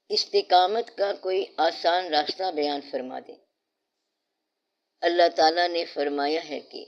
استقامت کا کوئی آسان راستہ بیان فرما دیں۔ اللہ تعالیٰ نے فرمایا ہے کہ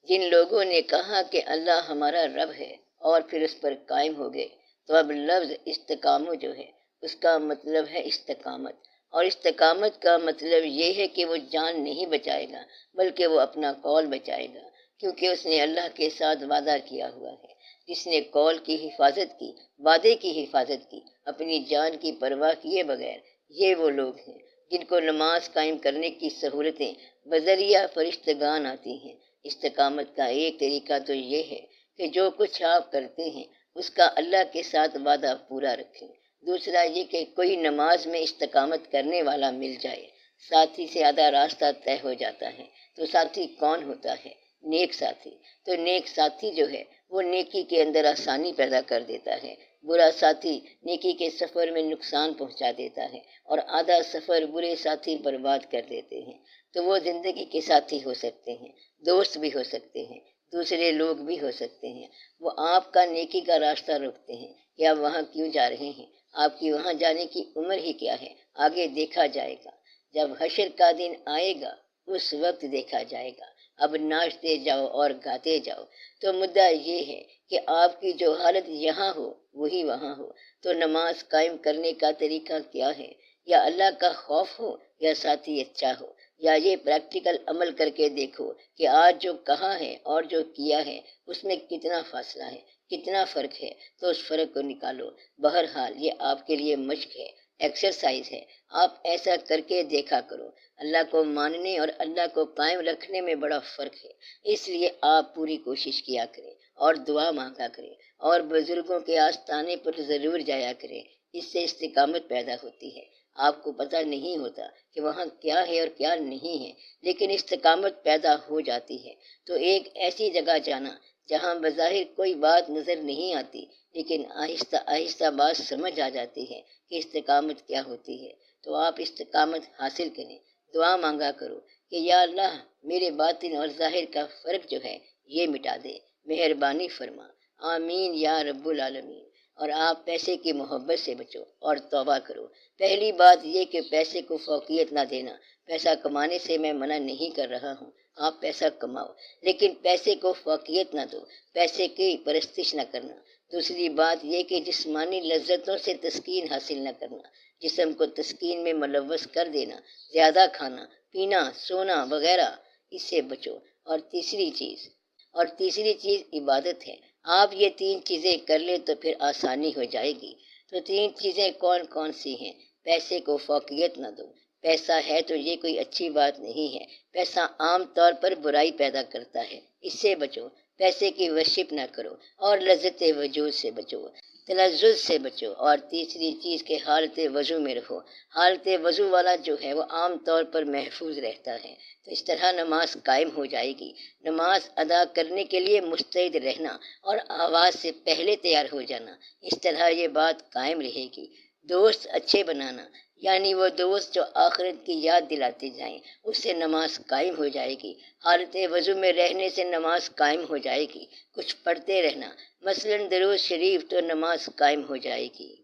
جن لوگوں نے کہا کہ اللہ ہمارا رب ہے اور پھر اس پر قائم ہو گئے، تو اب لفظ استقامو جو ہے اس کا مطلب ہے استقامت، اور استقامت کا مطلب یہ ہے کہ وہ جان نہیں بچائے گا بلکہ وہ اپنا قول بچائے گا، کیونکہ اس نے اللہ کے ساتھ وعدہ کیا ہوا ہے۔ جس نے قول کی حفاظت کی، وعدے کی حفاظت کی، اپنی جان کی پرواہ کیے بغیر، یہ وہ لوگ ہیں جن کو نماز قائم کرنے کی سہولتیں بذریعہ فرشتگان آتی ہیں۔ استقامت کا ایک طریقہ تو یہ ہے کہ جو کچھ آپ کرتے ہیں اس کا اللہ کے ساتھ وعدہ پورا رکھیں۔ دوسرا یہ کہ کوئی نماز میں استقامت کرنے والا مل جائے، ساتھی سے آدھا راستہ طے ہو جاتا ہے۔ تو ساتھی کون ہوتا ہے؟ نیک ساتھی۔ تو نیک ساتھی جو ہے وہ نیکی کے اندر آسانی پیدا کر دیتا ہے، برا ساتھی نیکی کے سفر میں نقصان پہنچا دیتا ہے، اور آدھا سفر برے ساتھی برباد کر دیتے ہیں۔ تو وہ زندگی کے ساتھی ہو سکتے ہیں، دوست بھی ہو سکتے ہیں، دوسرے لوگ بھی ہو سکتے ہیں۔ وہ آپ کا نیکی کا راستہ روکتے ہیں کہ آپ وہاں کیوں جا رہے ہیں، آپ کی وہاں جانے کی عمر ہی کیا ہے، آگے دیکھا جائے گا، جب حشر کا دن آئے گا اس وقت دیکھا جائے گا، اب ناچتے جاؤ اور گاتے جاؤ۔ تو مدعا یہ ہے کہ آپ کی جو حالت یہاں ہو وہی وہاں ہو۔ تو نماز قائم کرنے کا طریقہ کیا ہے؟ یا اللہ کا خوف ہو یا ساتھی اچھا ہو، یا یہ پریکٹیکل عمل کر کے دیکھو کہ آج جو کہا ہے اور جو کیا ہے اس میں کتنا فاصلہ ہے، کتنا فرق ہے، تو اس فرق کو نکالو۔ بہرحال یہ آپ کے لیے مشق ہے، ایکسرسائز ہے، آپ ایسا کر کے دیکھا کرو۔ اللہ کو ماننے اور اللہ کو قائم رکھنے میں بڑا فرق ہے، اس لیے آپ پوری کوشش کیا کریں اور دعا مانگا کریں، اور بزرگوں کے آستانے پر ضرور جایا کریں، اس سے استقامت پیدا ہوتی ہے۔ آپ کو پتہ نہیں ہوتا کہ وہاں کیا ہے اور کیا نہیں ہے، لیکن استقامت پیدا ہو جاتی ہے۔ تو ایک ایسی جگہ جانا جہاں بظاہر کوئی بات نظر نہیں آتی، لیکن آہستہ آہستہ بات سمجھ آ جاتی ہے کہ استقامت کیا ہوتی ہے، تو آپ استقامت حاصل کریں۔ دعا مانگا کرو کہ یا اللہ میرے باطن اور ظاہر کا فرق جو ہے یہ مٹا دے، مہربانی فرما، آمین یا رب العالمین۔ اور آپ پیسے کی محبت سے بچو اور توبہ کرو۔ پہلی بات یہ کہ پیسے کو فوقیت نہ دینا۔ پیسہ کمانے سے میں منع نہیں کر رہا ہوں، آپ پیسہ کماؤ، لیکن پیسے کو فوقیت نہ دو، پیسے کی پرستش نہ کرنا۔ دوسری بات یہ کہ جسمانی لذتوں سے تسکین حاصل نہ کرنا، جسم کو تسکین میں ملوث کر دینا، زیادہ کھانا، پینا، سونا وغیرہ، اس سے بچو۔ اور تیسری چیز عبادت ہے۔ آپ یہ تین چیزیں کر لیں تو پھر آسانی ہو جائے گی۔ تو تین چیزیں کون کون سی ہیں؟ پیسے کو فوقیت نہ دو۔ پیسہ ہے تو یہ کوئی اچھی بات نہیں ہے، پیسہ عام طور پر برائی پیدا کرتا ہے، اس سے بچو۔ پیسے کی ورشپ نہ کرو، اور لذت وجود سے بچو، تلذذ سے بچو۔ اور تیسری چیز کہ حالت وضو میں رہو۔ حالت وضو والا جو ہے وہ عام طور پر محفوظ رہتا ہے، تو اس طرح نماز قائم ہو جائے گی۔ نماز ادا کرنے کے لیے مستعد رہنا اور آواز سے پہلے تیار ہو جانا، اس طرح یہ بات قائم رہے گی۔ دوست اچھے بنانا، یعنی وہ دوست جو آخرت کی یاد دلاتے جائیں، اس سے نماز قائم ہو جائے گی۔ حالت وضو میں رہنے سے نماز قائم ہو جائے گی۔ کچھ پڑھتے رہنا، مثلاً درود شریف، تو نماز قائم ہو جائے گی۔